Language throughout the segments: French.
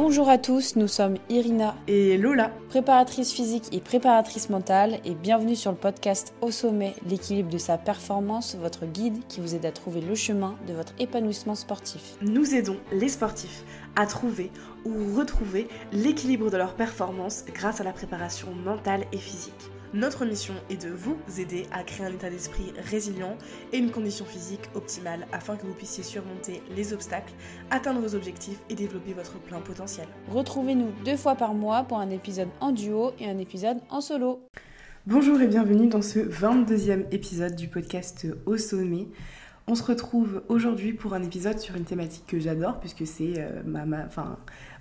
Bonjour à tous, nous sommes Irina et Lola, préparatrice physique et préparatrice mentale, et bienvenue sur le podcast Au sommet, l'équilibre de sa performance, votre guide qui vous aide à trouver le chemin de votre épanouissement sportif. Nous aidons les sportifs à trouver ou retrouver l'équilibre de leur performance grâce à la préparation mentale et physique. Notre mission est de vous aider à créer un état d'esprit résilient et une condition physique optimale afin que vous puissiez surmonter les obstacles, atteindre vos objectifs et développer votre plein potentiel. Retrouvez-nous 2 fois par mois pour un épisode en duo et un épisode en solo. Bonjour et bienvenue dans ce 22e épisode du podcast Au sommet. On se retrouve aujourd'hui pour un épisode sur une thématique que j'adore puisque c'est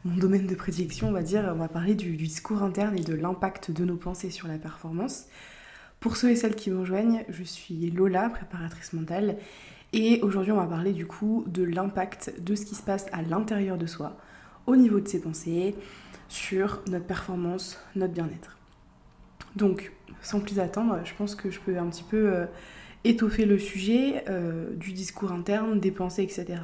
mon domaine de prédilection, on va dire. On va parler du discours interne et de l'impact de nos pensées sur la performance. Pour ceux et celles qui me rejoignent, je suis Lola, préparatrice mentale, et aujourd'hui on va parler du coup de l'impact de ce qui se passe à l'intérieur de soi, au niveau de ses pensées, sur notre performance, notre bien-être. Donc, sans plus attendre, je pense que je peux un petit peu étoffer le sujet du discours interne, des pensées, etc.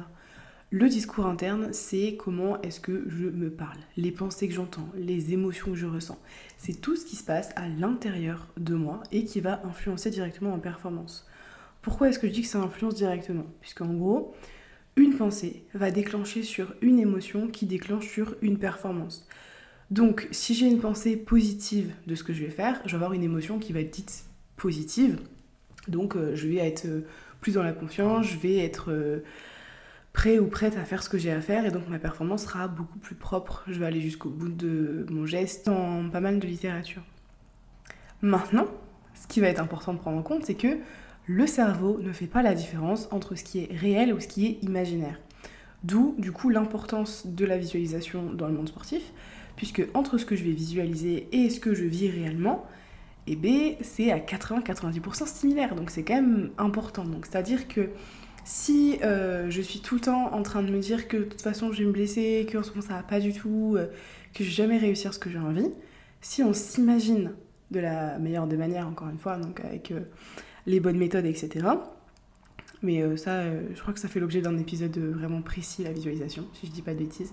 Le discours interne, c'est comment est-ce que je me parle, les pensées que j'entends, les émotions que je ressens. C'est tout ce qui se passe à l'intérieur de moi et qui va influencer directement en performance. Pourquoi est-ce que je dis que ça influence directement ? Puisqu'en gros, une pensée va déclencher sur une émotion qui déclenche sur une performance. Donc, si j'ai une pensée positive de ce que je vais faire, je vais avoir une émotion qui va être dite positive. Donc, je vais être plus dans la confiance, je vais être prêt ou prête à faire ce que j'ai à faire, et donc ma performance sera beaucoup plus propre. Je vais aller jusqu'au bout de mon geste dans pas mal de littérature. Maintenant, ce qui va être important de prendre en compte, c'est que le cerveau ne fait pas la différence entre ce qui est réel ou ce qui est imaginaire. D'où, du coup, l'importance de la visualisation dans le monde sportif, puisque entre ce que je vais visualiser et ce que je vis réellement, eh bien, c'est à 80-90% similaire, donc c'est quand même important. Donc, c'est-à-dire que si je suis tout le temps en train de me dire que de toute façon je vais me blesser, que en ce moment ça va pas du tout, que je vais jamais réussir ce que j'ai envie, si on s'imagine de la meilleure des manières, encore une fois, donc avec les bonnes méthodes, etc. Mais je crois que ça fait l'objet d'un épisode vraiment précis, la visualisation, si je dis pas de bêtises.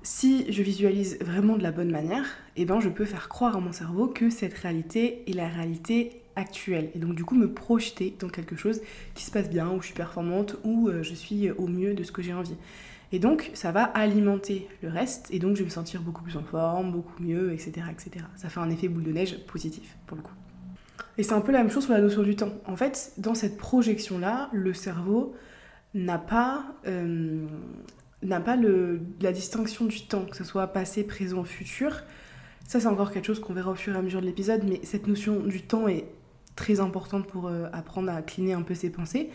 Si je visualise vraiment de la bonne manière, eh ben je peux faire croire à mon cerveau que cette réalité est la réalité actuelle. Et donc du coup me projeter dans quelque chose qui se passe bien, où je suis performante, où je suis au mieux de ce que j'ai envie. Et donc ça va alimenter le reste, et donc je vais me sentir beaucoup plus en forme, beaucoup mieux, etc., etc. Ça fait un effet boule de neige positif, pour le coup. Et c'est un peu la même chose sur la notion du temps. En fait, dans cette projection-là, le cerveau n'a pas la distinction du temps, que ce soit passé, présent, futur. Ça, c'est encore quelque chose qu'on verra au fur et à mesure de l'épisode, mais cette notion du temps est très importante pour apprendre à cliner un peu ses pensées.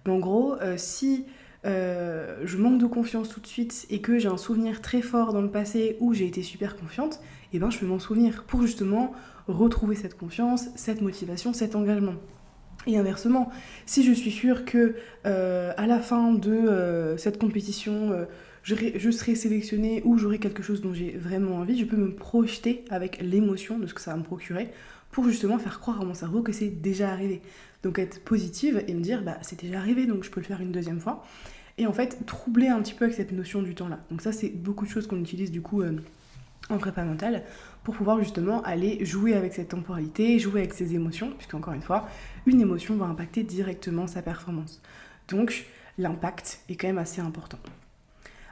Mais en gros, si je manque de confiance tout de suite et que j'ai un souvenir très fort dans le passé où j'ai été super confiante, eh ben, je peux m'en souvenir pour justement retrouver cette confiance, cette motivation, cet engagement. Et inversement, si je suis sûre que à la fin de cette compétition, je serai sélectionnée ou j'aurai quelque chose dont j'ai vraiment envie, je peux me projeter avec l'émotion de ce que ça va me procurer pour justement faire croire à mon cerveau que c'est déjà arrivé. Donc être positive et me dire c'est déjà arrivé, donc je peux le faire une deuxième fois. Et en fait, troubler un petit peu avec cette notion du temps-là. Donc ça, c'est beaucoup de choses qu'on utilise du coup en prépa mentale pour pouvoir justement aller jouer avec cette temporalité, jouer avec ses émotions, puisque encore une fois, une émotion va impacter directement sa performance. Donc l'impact est quand même assez important.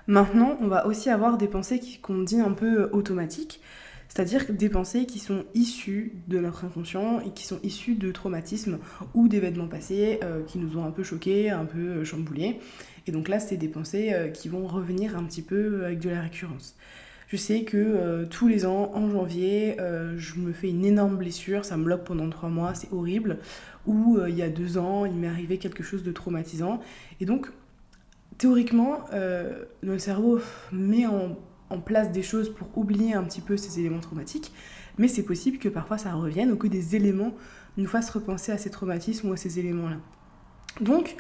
Maintenant, on va aussi avoir des pensées qu'on dit un peu automatiques, c'est-à-dire des pensées qui sont issues de notre inconscient et qui sont issues de traumatismes ou d'événements passés qui nous ont un peu choqués, un peu chamboulés. Et donc là, c'est des pensées qui vont revenir un petit peu avec de la récurrence. Je sais que tous les ans, en janvier, je me fais une énorme blessure, ça me bloque pendant 3 mois, c'est horrible. Ou il y a 2 ans, il m'est arrivé quelque chose de traumatisant. Et donc, théoriquement, notre cerveau met en place des choses pour oublier un petit peu ces éléments traumatiques, mais c'est possible que parfois ça revienne ou que des éléments nous fassent repenser à ces traumatismes ou à ces éléments-là. Donc,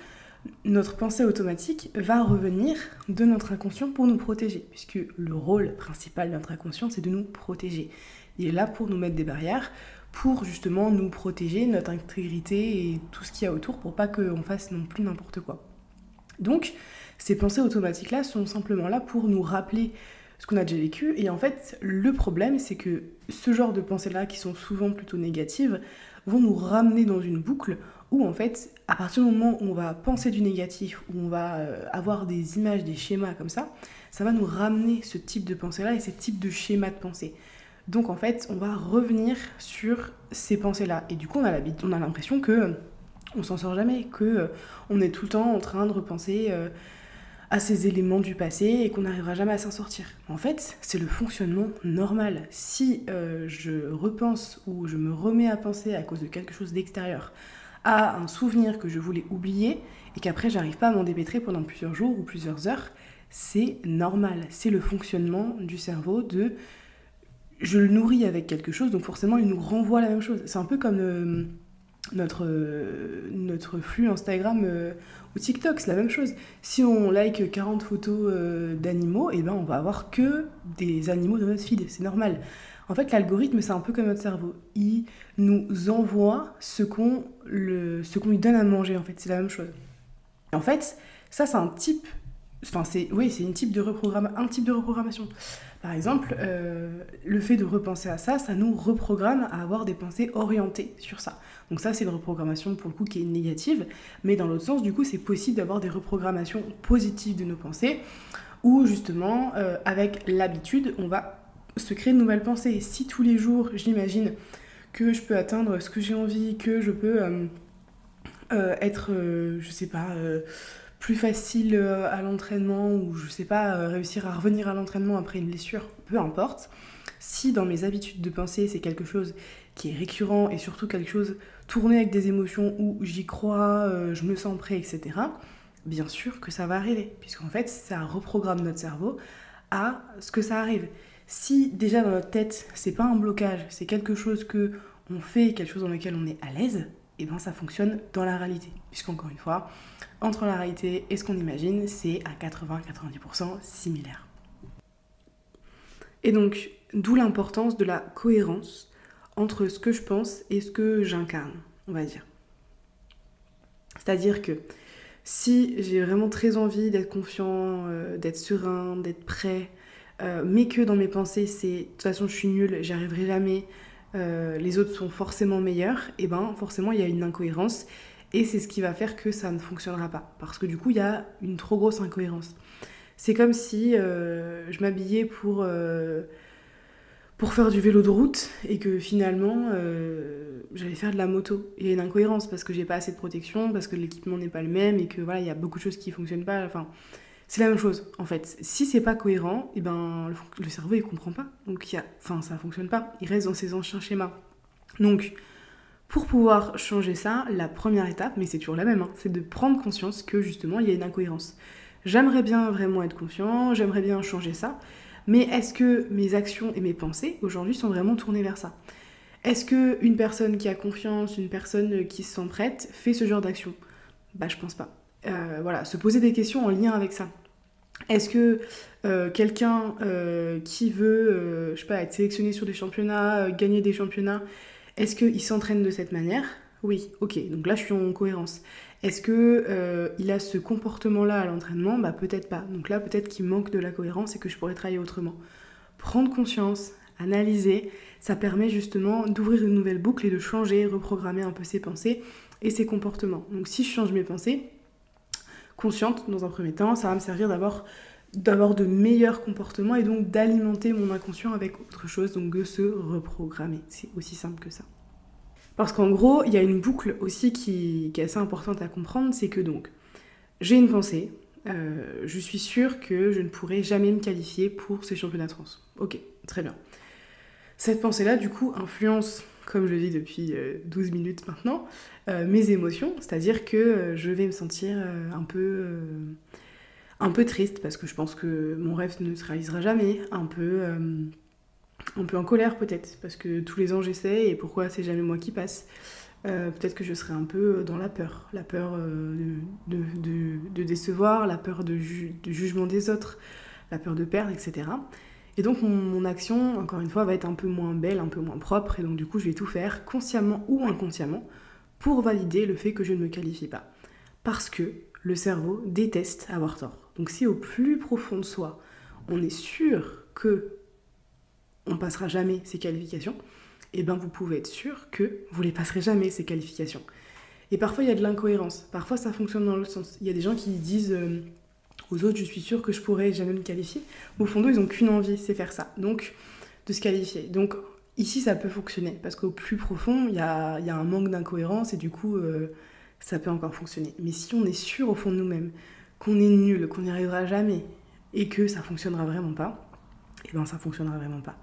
notre pensée automatique va revenir de notre inconscient pour nous protéger, puisque le rôle principal de notre inconscient, c'est de nous protéger. Il est là pour nous mettre des barrières, pour justement nous protéger, notre intégrité et tout ce qu'il y a autour, pour pas qu'on fasse non plus n'importe quoi. Donc, ces pensées automatiques-là sont simplement là pour nous rappeler ce qu'on a déjà vécu. Et en fait, le problème, c'est que ce genre de pensées-là, qui sont souvent plutôt négatives, vont nous ramener dans une boucle où, en fait, à partir du moment où on va penser du négatif, où on va avoir des images, des schémas comme ça va nous ramener ce type de pensée-là et ce type de schéma de pensée. Donc, en fait, on va revenir sur ces pensées-là. Et du coup, on a l'impression que on s'en sort jamais, que on est tout le temps en train de repenser à ces éléments du passé et qu'on n'arrivera jamais à s'en sortir. En fait, c'est le fonctionnement normal. Si je repense ou je me remets à penser à cause de quelque chose d'extérieur à un souvenir que je voulais oublier et qu'après j'arrive pas à m'en dépêtrer pendant plusieurs jours ou plusieurs heures, c'est normal. C'est le fonctionnement du cerveau de je le nourris avec quelque chose, donc forcément il nous renvoie la même chose. C'est un peu comme notre flux Instagram ou TikTok, c'est la même chose. Si on like 40 photos d'animaux, et ben on va avoir que des animaux dans notre feed, c'est normal. En fait, l'algorithme, c'est un peu comme notre cerveau. Il nous envoie ce qu'on lui donne à manger, en fait, c'est la même chose. Et en fait, ça, c'est un type... Enfin, c'est un type de reprogrammation. Par exemple, le fait de repenser à ça, ça nous reprogramme à avoir des pensées orientées sur ça. Donc ça, c'est une reprogrammation, pour le coup, qui est négative. Mais dans l'autre sens, du coup, c'est possible d'avoir des reprogrammations positives de nos pensées, où, justement, avec l'habitude, on va se créer de nouvelles pensées. Si tous les jours, j'imagine que je peux atteindre ce que j'ai envie, que je peux être, je sais pas... plus facile à l'entraînement ou je sais pas, réussir à revenir à l'entraînement après une blessure, peu importe. Si dans mes habitudes de pensée c'est quelque chose qui est récurrent et surtout quelque chose tourné avec des émotions où j'y crois, je me sens prêt, etc., bien sûr que ça va arriver, puisqu'en fait ça reprogramme notre cerveau à ce que ça arrive. Si déjà dans notre tête c'est pas un blocage, c'est quelque chose que on fait, quelque chose dans lequel on est à l'aise, et bien ça fonctionne dans la réalité. Puisqu'encore une fois, entre la réalité et ce qu'on imagine, c'est à 80-90% similaire. Et donc, d'où l'importance de la cohérence entre ce que je pense et ce que j'incarne, on va dire. C'est-à-dire que si j'ai vraiment très envie d'être confiant, d'être serein, d'être prêt, mais que dans mes pensées, c'est de toute façon je suis nulle, j'y arriverai jamais, les autres sont forcément meilleurs, et ben forcément il y a une incohérence et c'est ce qui va faire que ça ne fonctionnera pas parce que du coup il y a une trop grosse incohérence. C'est comme si je m'habillais pour faire du vélo de route et que finalement j'allais faire de la moto. Il y a une incohérence parce que j'ai pas assez de protection, parce que l'équipement n'est pas le même et que voilà, il y a beaucoup de choses qui fonctionnent pas. Enfin, c'est la même chose en fait. Si c'est pas cohérent, et ben le cerveau il comprend pas. Donc ça fonctionne pas. Il reste dans ses anciens schémas. Donc pour pouvoir changer ça, la première étape, mais c'est toujours la même, c'est de prendre conscience que justement il y a une incohérence. J'aimerais bien vraiment être confiant, j'aimerais bien changer ça, mais est-ce que mes actions et mes pensées aujourd'hui sont vraiment tournées vers ça ? Est-ce qu'une personne qui a confiance, une personne qui se sent prête, fait ce genre d'action ? Bah je pense pas. Voilà, se poser des questions en lien avec ça. Est-ce que quelqu'un qui veut, je sais pas, être sélectionné sur des championnats, gagner des championnats, est-ce qu'il s'entraîne de cette manière ? Oui, ok, donc là je suis en cohérence. Est-ce qu'il a ce comportement-là à l'entraînement ? Bah peut-être pas. Donc là peut-être qu'il manque de la cohérence et que je pourrais travailler autrement. Prendre conscience, analyser, ça permet justement d'ouvrir une nouvelle boucle et de changer, reprogrammer un peu ses pensées et ses comportements. Donc si je change mes pensées, conscientes dans un premier temps, ça va me servir d'avoir de meilleurs comportements et donc d'alimenter mon inconscient avec autre chose, donc de se reprogrammer. C'est aussi simple que ça. Parce qu'en gros, il y a une boucle aussi qui est assez importante à comprendre, c'est que donc, j'ai une pensée, je suis sûre que je ne pourrai jamais me qualifier pour ces championnats de France. Ok, très bien. Cette pensée-là, du coup, influence, comme je le dis depuis 12 minutes maintenant, mes émotions, c'est-à-dire que je vais me sentir un peu triste parce que je pense que mon rêve ne se réalisera jamais, un peu en colère peut-être, parce que tous les ans j'essaie et pourquoi c'est jamais moi qui passe. Peut-être que je serai un peu dans la peur de décevoir, la peur du jugement des autres, la peur de perdre, etc. Et donc mon action, encore une fois, va être un peu moins belle, un peu moins propre, et donc du coup je vais tout faire, consciemment ou inconsciemment, pour valider le fait que je ne me qualifie pas. Parce que le cerveau déteste avoir tort. Donc si au plus profond de soi, on est sûr que on ne passera jamais ces qualifications, et ben vous pouvez être sûr que vous ne les passerez jamais ces qualifications. Et parfois il y a de l'incohérence, parfois ça fonctionne dans l'autre sens. Il y a des gens qui disent aux autres, je suis sûre que je pourrais jamais me qualifier. Au fond d'eux, ils n'ont qu'une envie, c'est faire ça, donc de se qualifier. Donc ici ça peut fonctionner, parce qu'au plus profond, il y a un manque d'incohérence, et du coup ça peut encore fonctionner. Mais si on est sûr au fond de nous-mêmes qu'on est nul, qu'on n'y arrivera jamais, et que ça fonctionnera vraiment pas, et ben ça fonctionnera vraiment pas.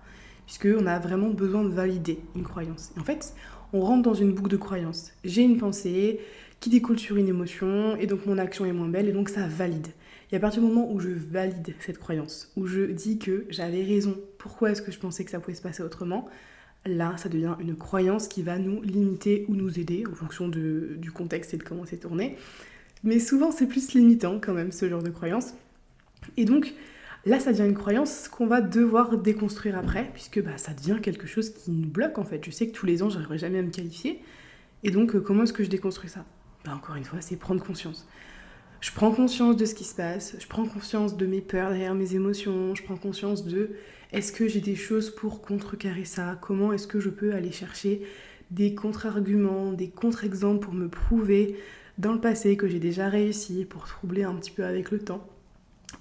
Puisqu'on a vraiment besoin de valider une croyance. Et en fait, on rentre dans une boucle de croyance. J'ai une pensée qui découle sur une émotion, et donc mon action est moins belle, et donc ça valide. Et à partir du moment où je valide cette croyance, où je dis que j'avais raison, pourquoi est-ce que je pensais que ça pouvait se passer autrement, là, ça devient une croyance qui va nous limiter ou nous aider, en fonction du contexte et de comment c'est tourné. Mais souvent, c'est plus limitant quand même, ce genre de croyance. Et donc, là, ça devient une croyance qu'on va devoir déconstruire après, puisque ça devient quelque chose qui nous bloque en fait. Je sais que tous les ans, j'arriverai jamais à me qualifier. Et donc, comment est-ce que je déconstruis ça ? Encore une fois, c'est prendre conscience. Je prends conscience de ce qui se passe, je prends conscience de mes peurs derrière mes émotions, je prends conscience de est-ce que j'ai des choses pour contrecarrer ça ? Comment est-ce que je peux aller chercher des contre-arguments, des contre-exemples pour me prouver dans le passé que j'ai déjà réussi, pour troubler un petit peu avec le temps.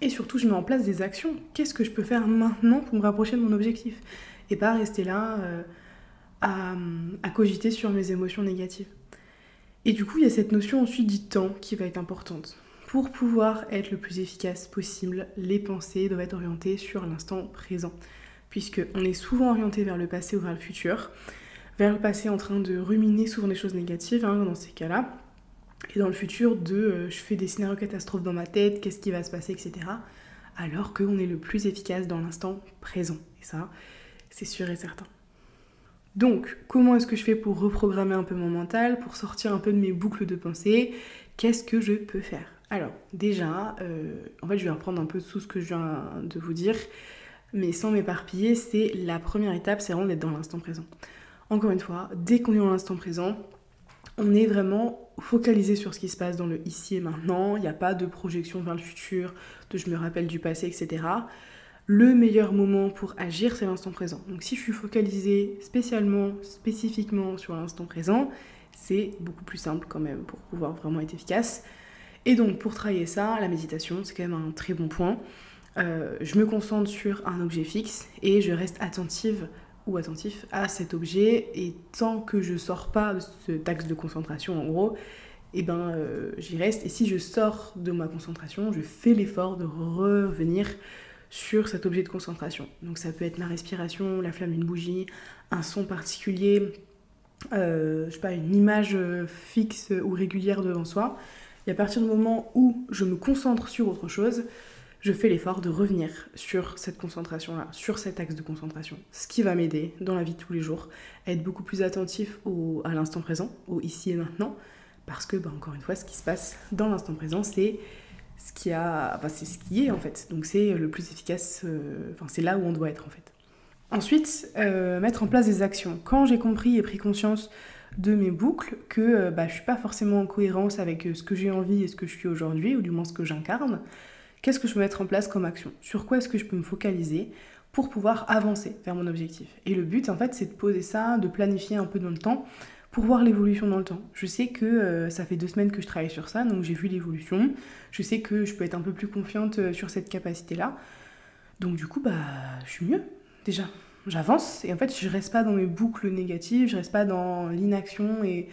Et surtout, je mets en place des actions. Qu'est-ce que je peux faire maintenant pour me rapprocher de mon objectif ? Et pas rester là à cogiter sur mes émotions négatives. Et du coup, il y a cette notion ensuite du temps qui va être importante. Pour pouvoir être le plus efficace possible, les pensées doivent être orientées sur l'instant présent. Puisqu'on est souvent orienté vers le passé ou vers le futur. Vers le passé en train de ruminer souvent des choses négatives, dans ces cas-là. Et dans le futur, je fais des scénarios catastrophes dans ma tête, qu'est-ce qui va se passer, etc. Alors qu'on est le plus efficace dans l'instant présent. Et ça, c'est sûr et certain. Donc, comment est-ce que je fais pour reprogrammer un peu mon mental, pour sortir un peu de mes boucles de pensée ? Qu'est-ce que je peux faire ? Alors, déjà, en fait, je vais reprendre un peu tout ce que je viens de vous dire, mais sans m'éparpiller, c'est la première étape, c'est vraiment d'être dans l'instant présent. Encore une fois, dès qu'on est dans l'instant présent, on est vraiment focalisé sur ce qui se passe dans le ici et maintenant. Il n'y a pas de projection vers le futur, de je me rappelle du passé, etc. Le meilleur moment pour agir, c'est l'instant présent. Donc si je suis focalisée spécifiquement sur l'instant présent, c'est beaucoup plus simple quand même pour pouvoir vraiment être efficace. Et donc pour travailler ça, la méditation, c'est quand même un très bon point. Je me concentre sur un objet fixe et je reste attentive ou attentif à cet objet, et tant que je sors pas de cet axe de concentration en gros, j'y reste. Et si je sors de ma concentration, je fais l'effort de revenir sur cet objet de concentration. Donc ça peut être ma respiration, la flamme d'une bougie, un son particulier, une image fixe ou régulière devant soi. Et à partir du moment où je me concentre sur autre chose, je fais l'effort de revenir sur cette concentration-là, sur cet axe de concentration. Ce qui va m'aider dans la vie de tous les jours à être beaucoup plus attentif à l'instant présent, au ici et maintenant, parce que, encore une fois, ce qui se passe dans l'instant présent, c'est ce qui est en fait. Donc c'est le plus efficace, c'est là où on doit être en fait. Ensuite, mettre en place des actions. Quand j'ai compris et pris conscience de mes boucles, que je suis pas forcément en cohérence avec ce que j'ai envie et ce que je suis aujourd'hui, ou du moins ce que j'incarne, qu'est-ce que je peux mettre en place comme action ? Sur quoi est-ce que je peux me focaliser pour pouvoir avancer vers mon objectif ? Et le but, en fait, c'est de poser ça, de planifier un peu dans le temps pour voir l'évolution dans le temps. Je sais que ça fait 2 semaines que je travaille sur ça, donc j'ai vu l'évolution. Je sais que je peux être un peu plus confiante sur cette capacité-là. Donc du coup, je suis mieux, déjà. J'avance, et en fait, je reste pas dans mes boucles négatives, je reste pas dans l'inaction, et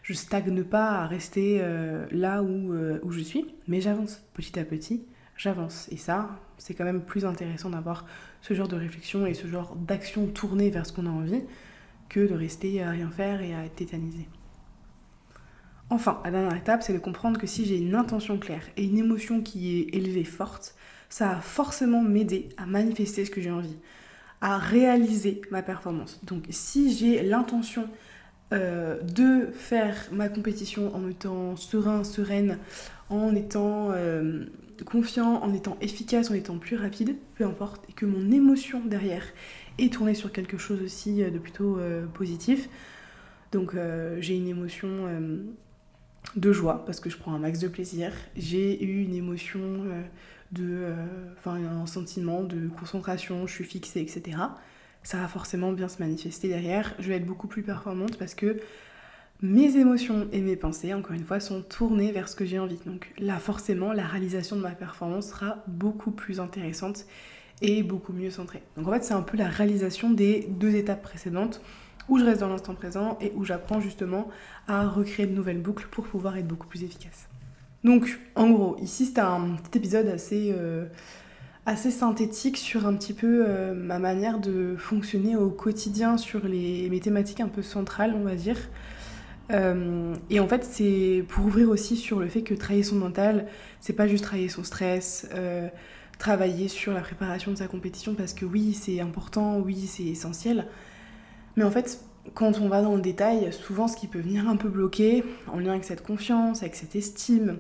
je stagne pas à rester là où je suis, mais j'avance petit à petit. J'avance. Et ça, c'est quand même plus intéressant d'avoir ce genre de réflexion et ce genre d'action tournée vers ce qu'on a envie que de rester à rien faire et à être tétanisé. Enfin, la dernière étape, c'est de comprendre que si j'ai une intention claire et une émotion qui est élevée, forte, ça va forcément m'aider à manifester ce que j'ai envie, à réaliser ma performance. Donc si j'ai l'intention de faire ma compétition en étant sereine, en étant confiant, en étant efficace, en étant plus rapide, peu importe, et que mon émotion derrière est tournée sur quelque chose aussi de plutôt positif. Donc j'ai une émotion de joie, parce que je prends un max de plaisir. J'ai eu une émotion un sentiment de concentration, je suis fixée, etc. Ça va forcément bien se manifester derrière. Je vais être beaucoup plus performante parce que mes émotions et mes pensées, encore une fois, sont tournées vers ce que j'ai envie. Donc là, forcément, la réalisation de ma performance sera beaucoup plus intéressante et beaucoup mieux centrée. Donc en fait, c'est un peu la réalisation des 2 étapes précédentes où je reste dans l'instant présent et où j'apprends justement à recréer de nouvelles boucles pour pouvoir être beaucoup plus efficace. Donc, en gros, ici, c'était un petit épisode assez synthétique sur un petit peu ma manière de fonctionner au quotidien sur mes thématiques un peu centrales, on va dire. Et en fait, c'est pour ouvrir aussi sur le fait que travailler son mental, c'est pas juste travailler son stress, travailler sur la préparation de sa compétition, parce que oui, c'est important, oui, c'est essentiel. Mais en fait, quand on va dans le détail, souvent ce qui peut venir un peu bloquer, en lien avec cette confiance, avec cette estime,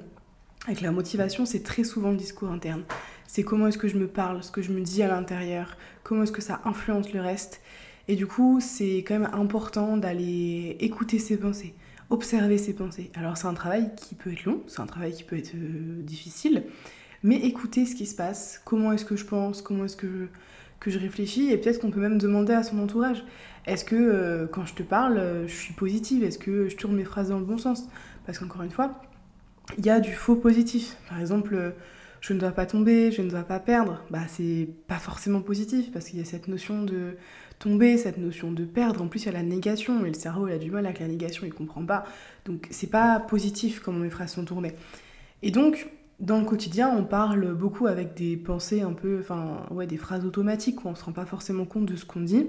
avec la motivation, c'est très souvent le discours interne. C'est comment est-ce que je me parle, ce que je me dis à l'intérieur, comment est-ce que ça influence le reste. Et du coup, c'est quand même important d'aller écouter ses pensées, observer ses pensées. Alors c'est un travail qui peut être long, c'est un travail qui peut être difficile, mais écouter ce qui se passe, comment est-ce que je pense, comment est-ce que je réfléchis, et peut-être qu'on peut même demander à son entourage, est-ce que quand je te parle, je suis positive, est-ce que je tourne mes phrases dans le bon sens? Parce qu'encore une fois, il y a du faux positif. Par exemple, je ne dois pas tomber, je ne dois pas perdre, c'est pas forcément positif, parce qu'il y a cette notion de tomber, cette notion de perdre, en plus il y a la négation, et le cerveau il a du mal avec la négation, il comprend pas, donc c'est pas positif comment mes phrases sont tournées. Et donc, dans le quotidien, on parle beaucoup avec des pensées un peu, des phrases automatiques où on se rend pas forcément compte de ce qu'on dit,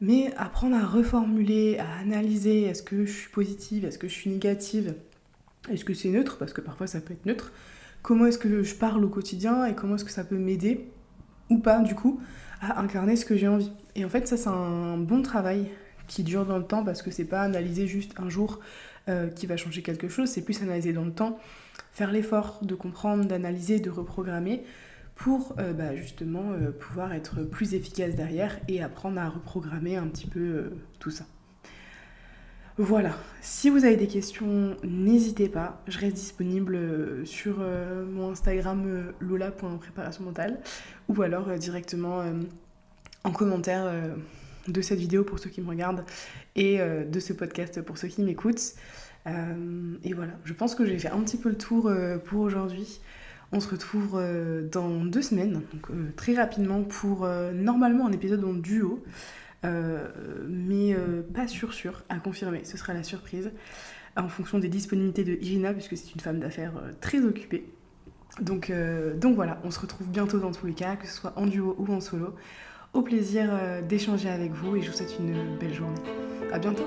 mais apprendre à reformuler, à analyser, est-ce que je suis positive, est-ce que je suis négative, est-ce que c'est neutre, parce que parfois ça peut être neutre, comment est-ce que je parle au quotidien et comment est-ce que ça peut m'aider, ou pas du coup, à incarner ce que j'ai envie. Et en fait ça c'est un bon travail qui dure dans le temps, parce que c'est pas analyser juste un jour qui va changer quelque chose, c'est plus analyser dans le temps, faire l'effort de comprendre, d'analyser, de reprogrammer pour justement pouvoir être plus efficace derrière et apprendre à reprogrammer un petit peu tout ça. Voilà, si vous avez des questions, n'hésitez pas, je reste disponible sur mon Instagram lola.préparation mentale, ou alors directement en commentaire de cette vidéo pour ceux qui me regardent et de ce podcast pour ceux qui m'écoutent. Et voilà, je pense que j'ai fait un petit peu le tour pour aujourd'hui. On se retrouve dans 2 semaines, donc très rapidement pour normalement un épisode en duo. Mais pas sûr, à confirmer, ce sera la surprise en fonction des disponibilités de Irina, puisque c'est une femme d'affaires très occupée. Donc voilà, on se retrouve bientôt dans tous les cas, que ce soit en duo ou en solo. Au plaisir d'échanger avec vous et je vous souhaite une belle journée. À bientôt.